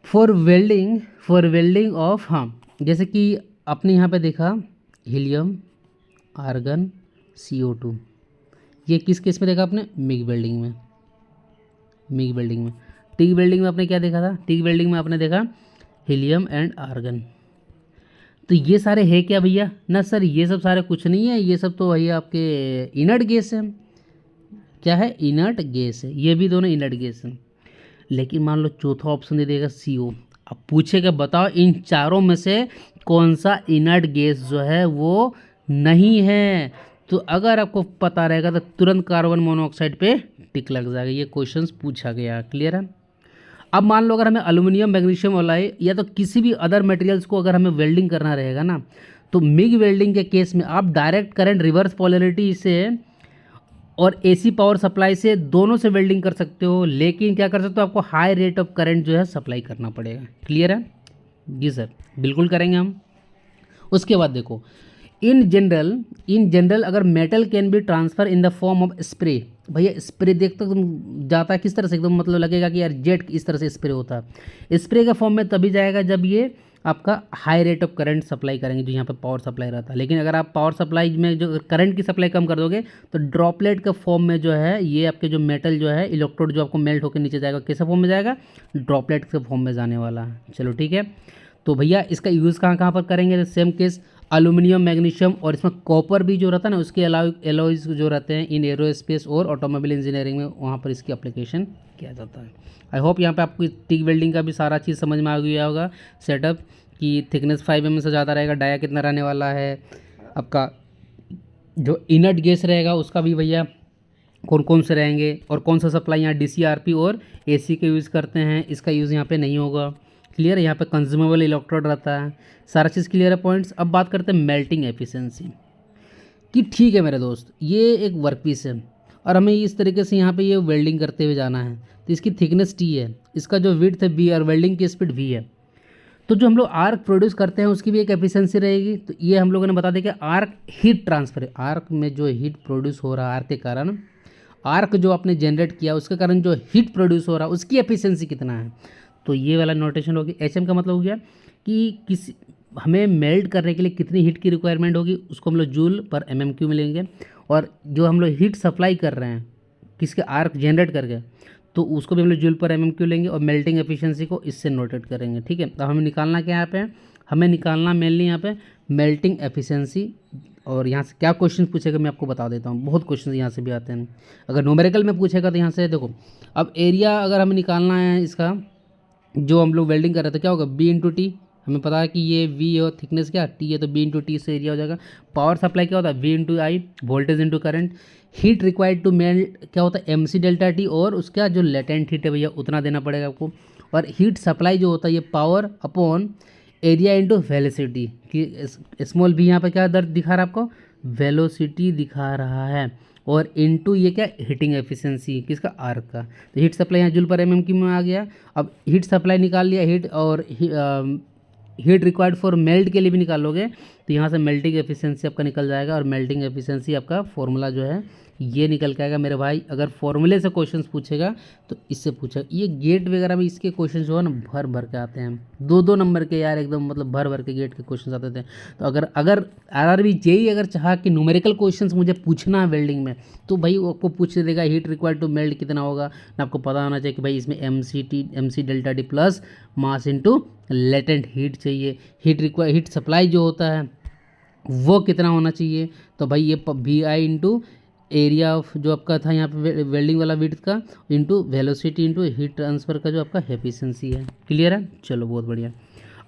फॉर वेल्डिंग ऑफ, हाँ जैसे कि आपने यहाँ पे देखा हीलियम, आर्गन, CO2, ये किस केस में देखा आपने, मिग वेल्डिंग में। टिग वेल्डिंग में आपने क्या देखा था, टिग वेल्डिंग में आपने देखा हीलियम एंड आर्गन। तो ये सारे है क्या भैया ना सर, ये सब सारे कुछ नहीं है, ये सब तो भैया आपके इनर्ट गैस है। क्या है, इनर्ट गैस है, ये भी दोनों इनर्ट गैस हैं। लेकिन मान लो चौथा ऑप्शन दे देगा CO। अब पूछेगा बताओ इन चारों में से कौन सा इनर्ट गैस जो है वो नहीं है। तो अगर आपको पता रहेगा तो तुरंत कार्बन मोनोऑक्साइड पे टिक लग जाएगा, ये क्वेश्चंस पूछा गया। क्लियर है। अब मान लो अगर हमें एल्यूमिनियम, मैग्नीशियम अलॉय या तो किसी भी अदर मटेरियल्स को अगर हमें वेल्डिंग करना रहेगा ना, तो मिग वेल्डिंग के केस में आप डायरेक्ट करंट रिवर्स पोलैरिटी से और एसी पावर सप्लाई से दोनों से वेल्डिंग कर सकते हो। लेकिन क्या कर सकते हो, आपको हाई रेट ऑफ करंट जो है सप्लाई करना पड़ेगा। क्लियर है, जी सर बिल्कुल करेंगे हम। उसके बाद देखो इन जनरल अगर metal can be transfer in the form of spray. भैया स्प्रे देखते हो तुम जाता है किस तरह से, एकदम मतलब लगेगा कि यार जेट इस तरह से स्प्रे होता है। स्प्रे के फॉर्म में तभी जाएगा जब ये आपका high rate of current supply करेंगे, जो यहाँ पे पावर सप्लाई रहता है। लेकिन अगर आप पावर सप्लाई में जो करंट की सप्लाई कम कर दोगे तो ड्रॉपलेट के फॉर्म में जो है ये आपके जो मेटल जो है इलेक्ट्रोड जो आपको मेल्ट होकर नीचे जाएगा, कैसे फॉर्म में जाएगा, ड्रॉपलेट के फॉर्म में जाने वाला है। चलो ठीक है। तो भैया इसका यूज़ कहाँ कहाँ पर करेंगे, सेम केस एल्यूमिनियम, मैग्नीशियम और इसमें कॉपर भी जो रहता है ना उसके एलॉयज जो रहते हैं इन एरोस्पेस और ऑटोमोबाइल इंजीनियरिंग में, वहाँ पर इसकी एप्लीकेशन किया जाता है। आई होप यहाँ पे आपको टिक वेल्डिंग का भी सारा चीज़ समझ में आ गया होगा, सेटअप कि थिकनेस 5 mm से ज़्यादा रहेगा, डाया कितना रहने वाला है, आपका जो इनर्ट गैस रहेगा उसका भी भैया कौन कौन से रहेंगे, और कौन सा सप्लाई यहाँ DCRP और AC के यूज़ करते हैं, इसका यूज़ यहाँ पे नहीं होगा। क्लियर है, यहाँ पे कंज्यूमेबल इलेक्ट्रोड रहता है, सारा चीज़ क्लियर है पॉइंट्स। अब बात करते हैं मेल्टिंग एफिशिएंसी कि ठीक है मेरे दोस्त ये एक वर्क पीस है और हमें इस तरीके से यहाँ पे ये वेल्डिंग करते हुए जाना है, तो इसकी थिकनेस T है, इसका जो विड्थ है B और वेल्डिंग की स्पीड V है। तो जो हम लोग आर्क प्रोड्यूस करते हैं उसकी भी एक एफिशिएंसी रहेगी। तो ये हम लोगों ने बता दिया कि आर्क हीट ट्रांसफर है, आर्क में जो हीट प्रोड्यूस हो रहा है आर्क के कारण, आर्क जो आपने जनरेट किया उसके कारण जो हीट प्रोड्यूस हो रहा है उसकी एफिशिएंसी कितना है। तो ये वाला नोटेशन होगी। HM का मतलब हो गया कि किसी हमें मेल्ट करने के लिए कितनी हीट की रिक्वायरमेंट होगी, उसको हम लोग जूल पर MMQ में लेंगे। और जो हम लोग हीट सप्लाई कर रहे हैं किसके, आर्क जनरेट करके, तो उसको भी हम लोग जूल पर MMQ लेंगे और मेल्टिंग एफिशिएंसी को इससे नोटेट करेंगे। ठीक है, तो हमें निकालना क्या यहाँ पे, हमें निकालना मेनली यहाँ पे मेल्टिंग एफिशिएंसी। और यहाँ से क्या क्वेश्चन पूछेगा मैं आपको बता देता हूँ, बहुत क्वेश्चन यहाँ से भी आते हैं। अगर न्यूमेरिकल में पूछेगा तो यहाँ से देखो, अब एरिया अगर हमें निकालना है इसका, जो हम लोग वेल्डिंग कर रहे थे क्या होगा, B × T, हमें पता है कि ये वी और थिकनेस क्या टी है, तो बी इंटू टी से एरिया हो जाएगा। पावर सप्लाई क्या होता है, V into I, voltage into current. Heat required to melt क्या होता है, एम सी डेल्टा टी, और उसका जो लेटेंट हीट है भैया उतना देना पड़ेगा आपको। और हीट सप्लाई जो होता है ये power upon area into velocity, कि स्मॉल बी यहाँ पे क्या दर्द दिखा रहा है आपको, वेलोसिटी दिखा रहा है, और इनटू ये क्या हीटिंग एफिशिएंसी किसका, आर्क का। तो हीट सप्लाई यहाँ जूल पर एम की में आ गया। अब हीट सप्लाई निकाल लिया, हीट और हीट रिक्वायर्ड फॉर मेल्ट के लिए भी निकालोगे तो यहाँ से मेल्टिंग एफिशिएंसी आपका निकल जाएगा, और मेल्टिंग एफिशिएंसी आपका फॉर्मूला जो है ये निकल के आएगा मेरे भाई। अगर फॉर्मूले से क्वेश्चंस पूछेगा तो इससे पूछेगा। ये गेट वगैरह में इसके क्वेश्चन जो है ना भर भर के आते हैं, 2-2 नंबर के यार, एकदम मतलब भर भर के गेट के क्वेश्चन आते थे। तो अगर अगर आरआरबी जेई अगर चाहा कि न्यूमेरिकल क्वेश्चंस मुझे पूछना है वेल्डिंग में, तो भाई वो आपको पूछ देगा हीट रिक्वायर्ड टू मेल्ट कितना होगा ना, आपको पता होना चाहिए कि भाई इसमें M C delta T plus mass into latent heat चाहिए। हीट सप्लाई जो होता है वो कितना होना चाहिए, तो भाई ये V I into area of जो आपका था यहाँ पे वेल्डिंग वाला विड्थ का, into velocity into heat transfer का जो आपका एफिशिएंसी है। क्लियर है, चलो बहुत बढ़िया।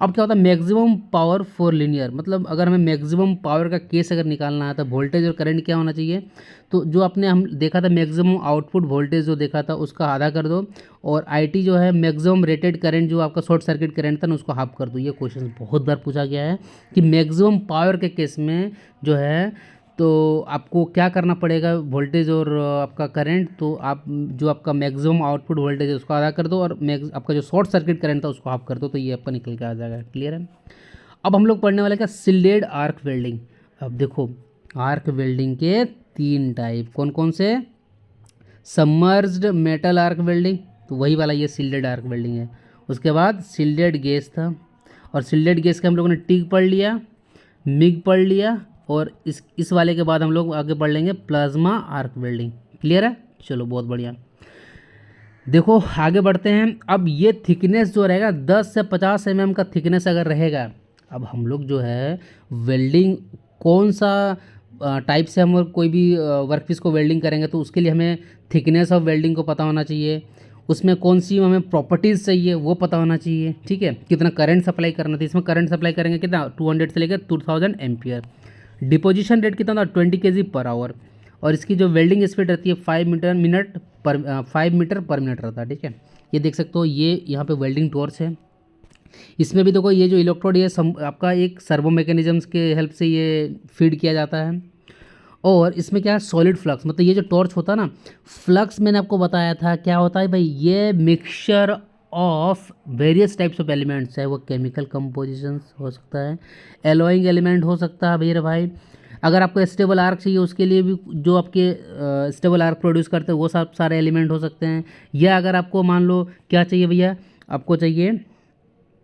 अब क्या होता है मैक्सिमम पावर फॉर लीनियर, मतलब अगर हमें मैक्सिमम पावर का केस अगर निकालना है तो वोल्टेज और करंट क्या होना चाहिए, तो जो आपने हम देखा था मैक्सिमम आउटपुट वोल्टेज जो देखा था उसका आधा कर दो, और आईटी जो है मैक्सिमम रेटेड करंट जो आपका शॉर्ट सर्किट करंट था ना उसको हाफ कर दो। ये क्वेश्चन बहुत बार पूछा गया है कि मैक्सिमम पावर के केस में जो है तो आपको क्या करना पड़ेगा, वोल्टेज और आपका करंट, तो आप जो आपका मैक्सिमम आउटपुट वोल्टेज है उसको आधा कर दो, और आपका जो शॉर्ट सर्किट करंट था उसको हाफ कर दो, तो ये आपका निकल के आ जाएगा। क्लियर है। अब हम लोग पढ़ने वाले क्या, शिल्डेड आर्क वेल्डिंग। अब देखो आर्क वेल्डिंग के 3 टाइप कौन कौन से, सबमर्ज्ड मेटल आर्क वेल्डिंग, तो वही वाला ये शिल्डेड आर्क वेल्डिंग है। उसके बाद शिल्डेड गैस था, और शिल्डेड गैस के हम लोगों ने टिग पढ़ लिया, मिग पढ़ लिया, और इस वाले के बाद हम लोग आगे पढ़ लेंगे प्लाज्मा आर्क वेल्डिंग। क्लियर है, चलो बहुत बढ़िया। देखो आगे बढ़ते हैं। अब ये थिकनेस जो रहेगा 10 से 50 mm का थिकनेस अगर रहेगा, अब हम लोग जो है वेल्डिंग कौन सा टाइप से हम कोई भी वर्कपीस को वेल्डिंग करेंगे तो उसके लिए हमें थिकनेस ऑफ वेल्डिंग को पता होना चाहिए, उसमें कौन सी हमें प्रॉपर्टीज़ चाहिए वो पता होना चाहिए। ठीक है, कितना करंट सप्लाई करना था, इसमें करंट सप्लाई करेंगे कितना 200 से लेकर 2000 एम्पियर। डिपोजिशन रेट कितना था 20 kg पर आवर, और इसकी जो वेल्डिंग स्पीड रहती है 5 मीटर पर मिनट रहता है। ठीक है, ये देख सकते हो, ये यहाँ पे वेल्डिंग टॉर्च है। इसमें भी देखो ये जो इलेक्ट्रोड ये आपका एक सर्वो मैकेनिज्म्स के हेल्प से ये फीड किया जाता है। और इसमें क्या है सॉलिड फ्लक्स, मतलब ये जो टॉर्च होता है ना, फ्लक्स मैंने आपको बताया था क्या होता है भाई, ये mixture of various types of elements, चाहे वो केमिकल कंपोजिशंस हो सकता है, एलोइंग एलिमेंट हो सकता है भैया भाई। अगर आपको स्टेबल आर्क चाहिए उसके लिए भी जो आपके स्टेबल आर्क प्रोड्यूस करते हैं वो सब सारे एलिमेंट हो सकते हैं। या अगर आपको मान लो क्या चाहिए भैया,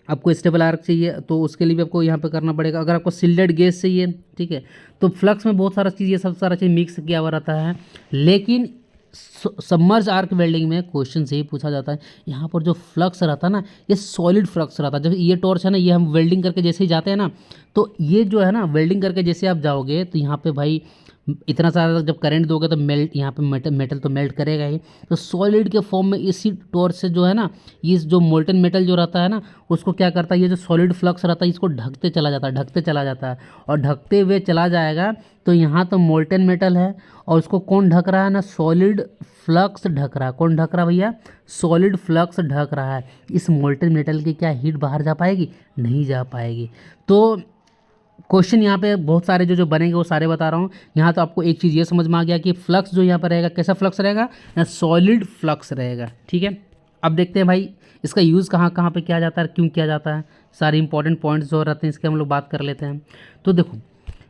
आपको स्टेबल आर्क चाहिए तो उसके लिए भी आपको यहाँ पे करना पड़ेगा। अगर आपको सिल्डेड गैस चाहिए, ठीक है, तो फ्लक्स में बहुत सारा चीज़, ये सब सारा चीज़ मिक्स किया हुआ रहता है। लेकिन सबमर्ज आर्क वेल्डिंग में क्वेश्चन से ही पूछा जाता है, यहाँ पर जो फ्लक्स रहता है ना ये सॉलिड फ्लक्स रहता है। जब ये टॉर्च है ना, ये हम वेल्डिंग करके जैसे ही जाते हैं ना, तो ये जो है ना वेल्डिंग करके जैसे आप जाओगे तो यहाँ पे भाई इतना सारा जब करंट दोगे तो मेल्ट, यहाँ पे मेटल तो मेल्ट करेगा ही। तो सॉलिड के फॉर्म में इसी टॉर्च से जो है ना, ये जो मोल्टन मेटल जो रहता है ना उसको क्या करता है, ये जो सॉलिड फ्लक्स रहता है इसको ढकते चला जाता है, और ढकते हुए चला जाएगा। तो यहाँ तो मोल्टन मेटल है, और उसको कौन ढक रहा है ना, सॉलिड फ्लक्स ढक रहा है। कौन ढक रहा है भैया, सॉलिड फ्लक्स ढक रहा है। इस मोल्टन मेटल की क्या हीट बाहर जा पाएगी, नहीं जा पाएगी। तो क्वेश्चन यहाँ पे बहुत सारे जो बनेंगे वो सारे बता रहा हूँ। यहाँ तो आपको एक चीज़ ये समझ में आ गया कि फ्लक्स जो यहाँ पर रहेगा कैसा फ्लक्स रहेगा, सॉलिड फ्लक्स रहेगा। ठीक है, अब देखते हैं भाई इसका यूज़ कहाँ कहाँ पे किया जाता है, क्यों किया जाता है, सारे इंपॉर्टेंट पॉइंट्स जो रहते हैं इसके हम लोग बात कर लेते हैं। तो देखो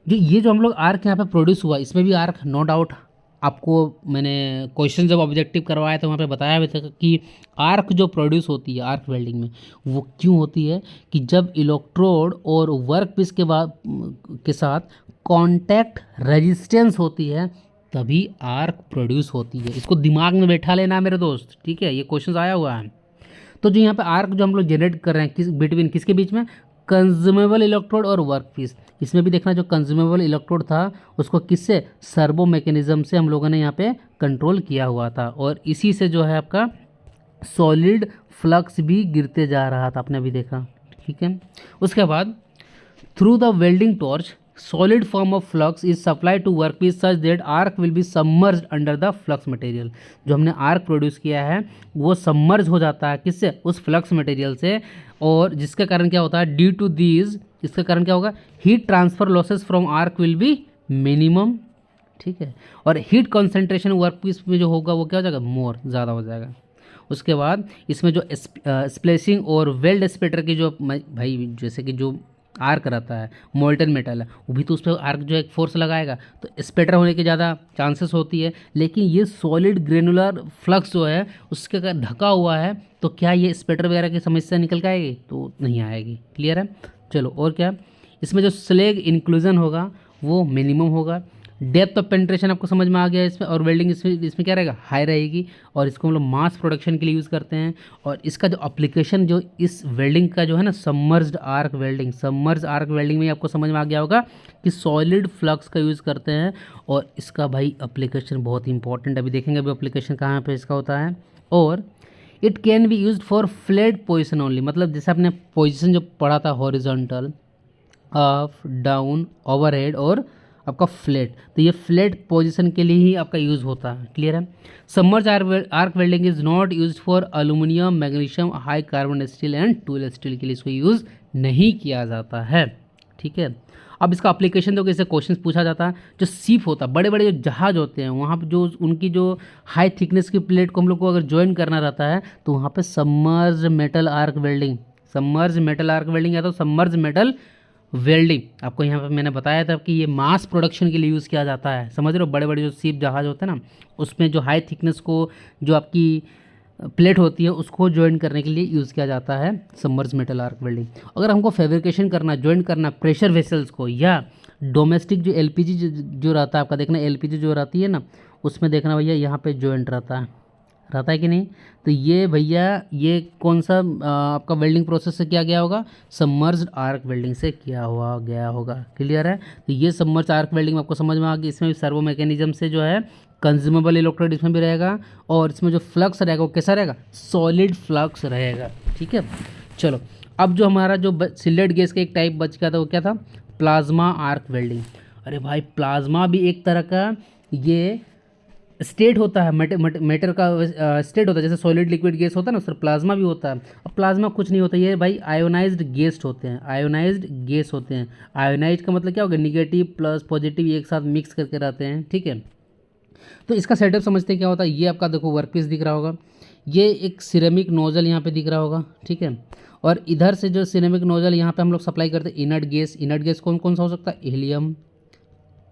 ये जो हम लोग आर्क यहाँ पे प्रोड्यूस हुआ, इसमें भी आर्क नो डाउट आपको मैंने क्वेश्चन जब ऑब्जेक्टिव करवाया तो वहाँ पे बताया भी था कि आर्क जो प्रोड्यूस होती है आर्क वेल्डिंग में वो क्यों होती है, कि जब इलेक्ट्रोड और वर्क पीस के साथ कांटेक्ट रेजिस्टेंस होती है तभी आर्क प्रोड्यूस होती है। इसको दिमाग में बैठा लेना मेरे दोस्त, ठीक है, ये क्वेश्चन आया हुआ है। तो जो यहाँ पे आर्क जो हम लोग जनरेट कर रहे हैं किसके बीच में, कंज्यूमेबल इलेक्ट्रोड और वर्क पीस। इसमें भी देखना जो कंज्यूमेबल इलेक्ट्रोड था उसको किससे, सर्वो मैकेनिज्म से हम लोगों ने यहाँ पे कंट्रोल किया हुआ था, और इसी से जो है आपका सॉलिड फ्लक्स भी गिरते जा रहा था, आपने भी देखा। ठीक है। उसके बाद through the welding torch solid form of flux is supply to work piece such that arc will be submerge under the flux material. जो हमने आर्क प्रोड्यूस किया है वो सबमर्ज हो जाता है किससे, उस फ्लक्स मटेरियल से, और जिसके कारण क्या होता है, ड्यू टू दीज, इसके कारण क्या होगा, heat transfer losses from arc will B minimum, ठीक है, और हीट कॉन्सेंट्रेशन वर्क पीस में जो होगा वो क्या हो जाएगा, मोर, ज़्यादा हो जाएगा। उसके बाद इसमें जो स्प्लेसिंग और वेल्ड स्पेटर की जो भाई जैसे कि जो आर्क रहता है, मोल्टन मेटल है, वो भी तो उस पर आर्क जो एक फोर्स लगाएगा तो स्पेटर होने की ज़्यादा चांसेस होती है। लेकिन ये सॉलिड ग्रेनुलर फ्लक्स जो है उसके अगर ढका हुआ है तो क्या ये स्पेटर वगैरह की समस्या निकल के आएगी, तो नहीं आएगी। क्लियर है। चलो और क्या, इसमें जो स्लैग इंक्लूजन होगा वो मिनिमम होगा। डेप्थ ऑफ पेंट्रेशन आपको समझ में आ गया इसमें, और वेल्डिंग इसमें क्या रहेगा, हाई रहेगी, और इसको हम लोग मास प्रोडक्शन के लिए यूज़ करते हैं। और इसका जो एप्लीकेशन जो इस वेल्डिंग का जो है ना, submerged arc welding, submerge arc welding में आपको समझ में आ गया होगा कि सॉलिड फ्लक्स का यूज़ करते हैं, और इसका भाई एप्लीकेशन बहुत इंपॉर्टेंट, अभी देखेंगे अभी एप्लीकेशन कहाँ पर इसका होता है। और it can be use for flat position only, मतलब जैसे आपने पोजिशन जो पढ़ा था हॉरिजॉन्टल, अप डाउन, ओवरहेड और आपका फ्लैट, तो ये फ्लैट पोजीशन के लिए ही आपका यूज़ होता है। क्लियर है। Submerge arc welding is not use for aluminium, magnesium, high carbon steel and tool steel के लिए इसको यूज़ नहीं किया जाता है। ठीक है। अब इसका एप्लीकेशन तो कैसे क्वेश्चन पूछा जाता है, जो सीप होता है, बड़े बड़े जो जहाज होते हैं वहाँ पे जो उनकी जो हाई थिकनेस की प्लेट को हम लोग को अगर ज्वाइन करना रहता है तो वहाँ पे submerge metal arc welding, submerge metal arc welding या तो सबमर्ज मेटल वेल्डिंग, आपको यहाँ पे मैंने बताया था कि ये मास प्रोडक्शन के लिए यूज़ किया जाता है। समझ रहे हो, बड़े बड़े जो सीप जहाज होते हैं ना, उसमें जो हाई थिकनेस को जो आपकी प्लेट होती है उसको ज्वाइन करने के लिए यूज़ किया जाता है सबमर्ज मेटल आर्क वेल्डिंग। अगर हमको फैब्रिकेशन करना, ज्वाइन करना प्रेशर वेसल्स को, या डोमेस्टिक जो एलपीजी जो रहता है आपका, देखना एलपीजी जो रहती है ना, उसमें देखना भैया यहाँ पे ज्वाइंट रहता है कि नहीं, तो ये भैया ये कौन सा आपका वेल्डिंग प्रोसेस से किया गया होगा, सबमर्ज्ड आर्क वेल्डिंग से किया हुआ गया होगा। क्लियर है। तो ये सबमर्ज्ड आर्क वेल्डिंग आपको समझ में आ गई। इसमें भी सर्वो मैकेनिज्म से जो है कंज्यूमेबल इलेक्ट्रोड इसमें भी रहेगा, और इसमें जो फ्लक्स रहेगा वो कैसा रहेगा, सॉलिड फ्लक्स रहेगा। ठीक है। चलो अब जो हमारा जो सिलेट गैस का एक टाइप बच गया था वो क्या था, प्लाज्मा आर्क वेल्डिंग। अरे भाई प्लाज्मा भी एक तरह का ये स्टेट होता है, मैटर का स्टेट होता है, जैसे सॉलिड लिक्विड गैस होता है ना, उस तरह प्लाज्मा भी होता है। अब प्लाज्मा कुछ नहीं होता, ये भाई आयोनाइज्ड गैस होते हैं, आयोनाइज्ड गैस होते हैं। आयोनाइज का मतलब क्या होगा, निगेटिव प्लस पॉजिटिव एक साथ मिक्स करके रहते हैं। ठीक है। तो इसका सेटअप समझते हैं क्या होता है। ये आपका देखो वर्कपीस दिख रहा होगा, ये एक सिरेमिक नोजल यहाँ पे दिख रहा होगा। ठीक है। और इधर से जो सिरेमिक नोजल यहाँ पे हम लोग सप्लाई करते हैं इनर्ट गैस। इनर्ट गैस कौन कौन सा हो सकता है, हीलियम,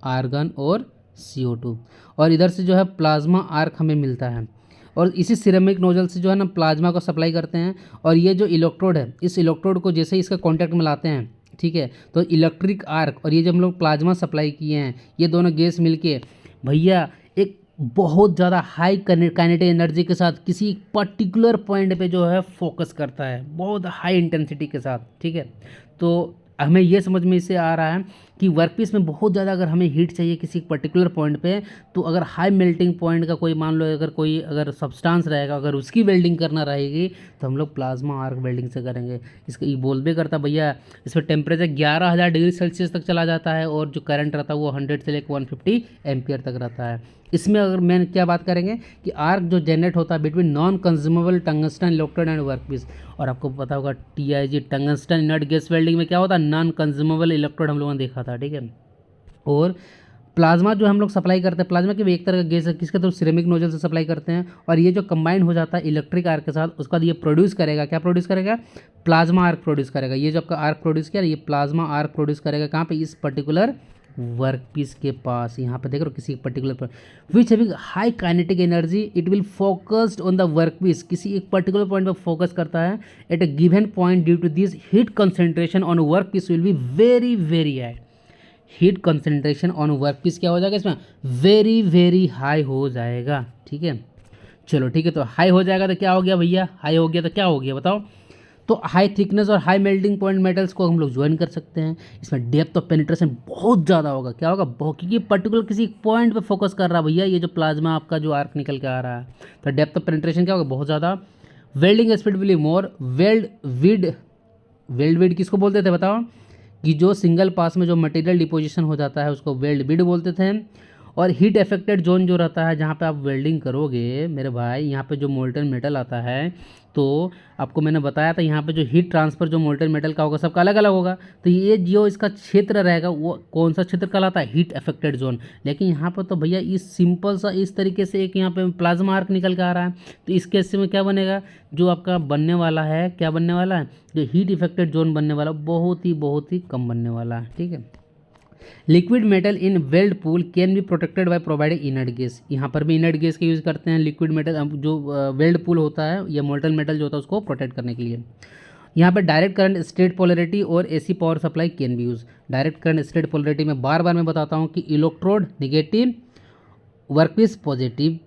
आर्गन और CO2। और इधर से जो है प्लाज्मा आर्क हमें मिलता है, और इसी सिरेमिक नोजल से जो है ना प्लाज्मा को सप्लाई करते हैं। और ये जो इलेक्ट्रोड है, इस इलेक्ट्रोड को जैसे ही इसका कांटेक्ट में लाते हैं, ठीक है, तो इलेक्ट्रिक आर्क और ये जो हम लोग प्लाज्मा सप्लाई किए हैं, ये दोनों गैस मिलके भैया एक बहुत ज़्यादा हाई काइनेटिक एनर्जी के साथ किसी पर्टिकुलर पॉइंट पे जो है फोकस करता है, बहुत हाई इंटेंसिटी के साथ। ठीक है। तो हमें ये समझ में इससे आ रहा है कि वर्कपीस में बहुत ज़्यादा अगर हमें हीट चाहिए किसी पर्टिकुलर पॉइंट पे, तो अगर हाई मेल्टिंग पॉइंट का कोई मान लो अगर सब्सटेंस रहेगा, अगर उसकी वेल्डिंग करना रहेगी तो हम लोग प्लाज्मा आर्क वेल्डिंग से करेंगे। इसका ये बोल भी करता भैया, इसमें टेम्परेचर 11,000 डिग्री सेल्सियस तक चला जाता है, और जो करंट रहता है वो 100 से लेकर 150 एम्पियर तक रहता है। इसमें अगर मैं क्या बात करेंगे कि आर्क जो जनरेट होता है between non consumable tungsten electrode and workpiece. और आपको पता होगा TIG tungsten inert gas welding में क्या होता है, नॉन कंज्यूमेबल इलेक्ट्रोड हम लोगों ने देखा था। ठीक है। और प्लाज्मा जो हम लोग सप्लाई करते हैं, प्लाज्मा की भी एक तरह का गैस है, किसके थ्रू, सिरेमिक नोजल से सप्लाई करते हैं। और ये जो कंबाइन हो जाता है इलेक्ट्रिक आर्क के साथ, उसका ये प्रोड्यूस करेगा, क्या प्रोड्यूस करेगा, प्लाज्मा आर्क प्रोड्यूस करेगा। ये जो आपका आर्क प्रोड्यूस किया, ये प्लाज्मा आर्क प्रोड्यूस करेगा कहाँ पे, इस पर्टिकुलर वर्कपीस के पास। यहाँ पे देख रहे हो किसी पर्टिकुलर पर which having high kinetic energy it will focused on the workpiece, किसी एक पर्टिकुलर पॉइंट पर फोकस करता है at a given point due to this heat concentration on workpiece will be very very high. Heat concentration on workpiece क्या हो जाएगा इसमें, very very high हो जाएगा। ठीक है। चलो ठीक है, तो हाई हो जाएगा तो क्या हो गया भैया, हाई हो गया तो क्या हो गया बताओ, तो हाई थिकनेस और हाई मेल्टिंग पॉइंट मेटल्स को हम लोग ज्वाइन कर सकते हैं। इसमें डेप्थ ऑफ पेनिट्रेशन बहुत ज़्यादा होगा, क्या होगा, बहुत, क्योंकि पर्टिकुलर किसी पॉइंट पे फोकस कर रहा है भैया, ये जो प्लाज्मा आपका जो आर्क निकल के आ रहा है, तो डेप्थ ऑफ पेनिट्रेशन क्या होगा, बहुत ज़्यादा। Welding speed will be more, weld bead weld bead किसको बोलते थे बताओ? कि जो सिंगल पास में जो मटेरियल डिपोजिशन हो जाता है उसको वेल्ड बिड बोलते थे। और हीट अफेक्टेड जोन जो रहता है जहाँ पे आप वेल्डिंग करोगे मेरे भाई, यहाँ पे जो मोल्टन मेटल आता है, तो आपको मैंने बताया था यहाँ पे जो हीट ट्रांसफ़र जो मोल्टन मेटल का होगा सबका अलग अलग होगा। तो ये जो इसका क्षेत्र रहेगा वो कौन सा क्षेत्र कहलाता है? Heat affected zone. लेकिन यहाँ पर तो भैया इस सिंपल सा इस तरीके से एक यहाँ पे प्लाज्मा आर्क निकल के आ रहा है। तो इस केस में क्या बनेगा? जो आपका बनने वाला है, क्या बनने वाला है? जो हीट इफेक्टेड जोन बनने वाला बहुत ही कम बनने वाला है। ठीक है। Liquid metal in weld pool can be protected by provided inert gas. यहाँ पर भी इनर्ट गैस का यूज़ करते हैं लिक्विड मेटल जो वेल्ड पूल होता है या मोल्टन मेटल जो होता है उसको प्रोटेक्ट करने के लिए। यहाँ पर डायरेक्ट करंट स्ट्रेट पोलरिटी और AC power supply can be use. Direct current straight polarity में बार बार मैं बताता हूँ कि इलेक्ट्रोड निगेटिव, वर्कपीस पॉजिटिव।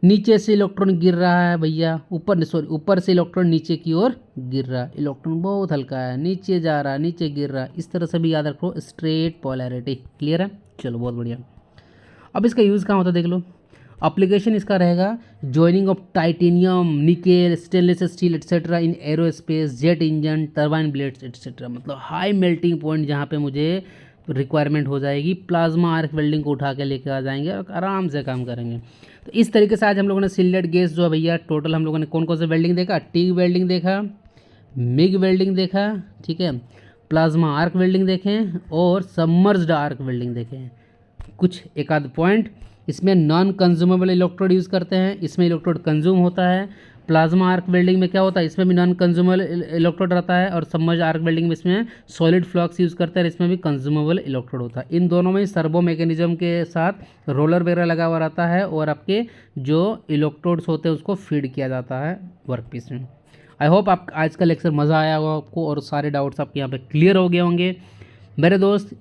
नीचे से इलेक्ट्रॉन गिर रहा है भैया, ऊपर से इलेक्ट्रॉन नीचे की ओर गिर रहा है। इलेक्ट्रॉन बहुत हल्का है, नीचे जा रहा है, नीचे गिर रहा है। इस तरह से भी याद रखो, स्ट्रेट पोलैरिटी। क्लियर है? चलो बहुत बढ़िया। अब इसका यूज़ कहाँ होता है देख लो। एप्लीकेशन इसका रहेगा joining of titanium, nickel, stainless steel etcetera in aerospace, jet engine, turbine blades etcetera. मतलब हाई मेल्टिंग पॉइंट जहाँ पे मुझे रिक्वायरमेंट हो जाएगी, प्लाज्मा आर्क वेल्डिंग को उठा के लेके आ जाएंगे और आराम से काम करेंगे। तो इस तरीके से आज हम लोगों ने सिलेट गैस जो है भैया टोटल हम लोगों ने कौन कौन से वेल्डिंग देखा? टिग वेल्डिंग देखा, मिग वेल्डिंग देखा, ठीक है, प्लाज्मा आर्क वेल्डिंग देखें और सबमर्ज्ड आर्क वेल्डिंग देखें। कुछ एक आध पॉइंट, इसमें नॉन कंज्यूमेबल इलेक्ट्रोड यूज़ करते हैं, इसमें इलेक्ट्रोड कंज्यूम होता है। प्लाज्मा आर्क वेल्डिंग में क्या होता है? इसमें भी नॉन कंज्यूमेबल इलेक्ट्रोड रहता है। और सबमर्ज आर्क वेल्डिंग में इसमें सॉलिड फ्लक्स यूज़ करते हैं, इसमें भी कंज्यूमेबल इलेक्ट्रोड होता है। इन दोनों में सर्वो मैकेनिज्म के साथ रोलर वगैरह लगा हुआ रहता है और आपके जो इलेक्ट्रोड्स होते हैं उसको फीड किया जाता है वर्कपीस में। आई होप आप आज का लेक्चर मज़ा आया होगा आपको और सारे डाउट्स आपके यहाँ पे क्लियर हो गए होंगे मेरे दोस्त।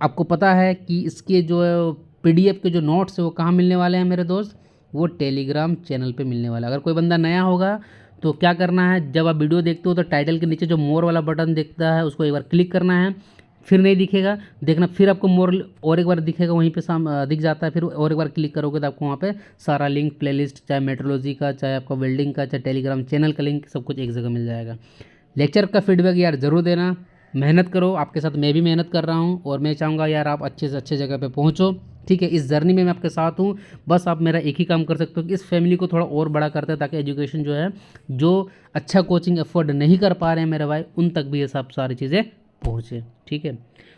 आपको पता है कि इसके जो पीडीएफ के जो नोट्स है वो कहाँ मिलने वाले हैं मेरे दोस्त? वो टेलीग्राम चैनल पे मिलने वाला है। अगर कोई बंदा नया होगा तो क्या करना है, जब आप वीडियो देखते हो तो टाइटल के नीचे जो मोर वाला बटन दिखता है उसको एक बार क्लिक करना है, फिर नहीं दिखेगा देखना, फिर आपको मोर और एक बार दिखेगा, वहीं पे दिख जाता है, फिर और एक बार क्लिक करोगे तो आपको वहाँ पे सारा लिंक, प्लेलिस्ट, चाहे मेट्रोलॉजी का, चाहे आपका वेल्डिंग का, चाहे टेलीग्राम चैनल का लिंक, सब कुछ एक जगह मिल जाएगा। लेक्चर का फीडबैक यार ज़रूर देना, मेहनत करो, आपके साथ मैं भी मेहनत कर रहा हूँ और मैं चाहूँगा यार आप अच्छे से अच्छे जगह पे पहुँचो। ठीक है, इस जर्नी में मैं आपके साथ हूँ। बस आप मेरा एक ही काम कर सकते हो कि इस फैमिली को थोड़ा और बड़ा करते हैं ताकि एजुकेशन जो है, जो अच्छा कोचिंग अफोर्ड नहीं कर पा रहे हैं मेरे भाई, उन तक भी ये सब सारी चीज़ें पहुँचे। ठीक है,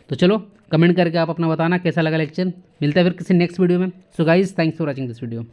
तो चलो कमेंट करके आप अपना बताना कैसा लगा लेक्चर। मिलता है फिर किसी नेक्स्ट वीडियो में। So guys thanks for watching this video.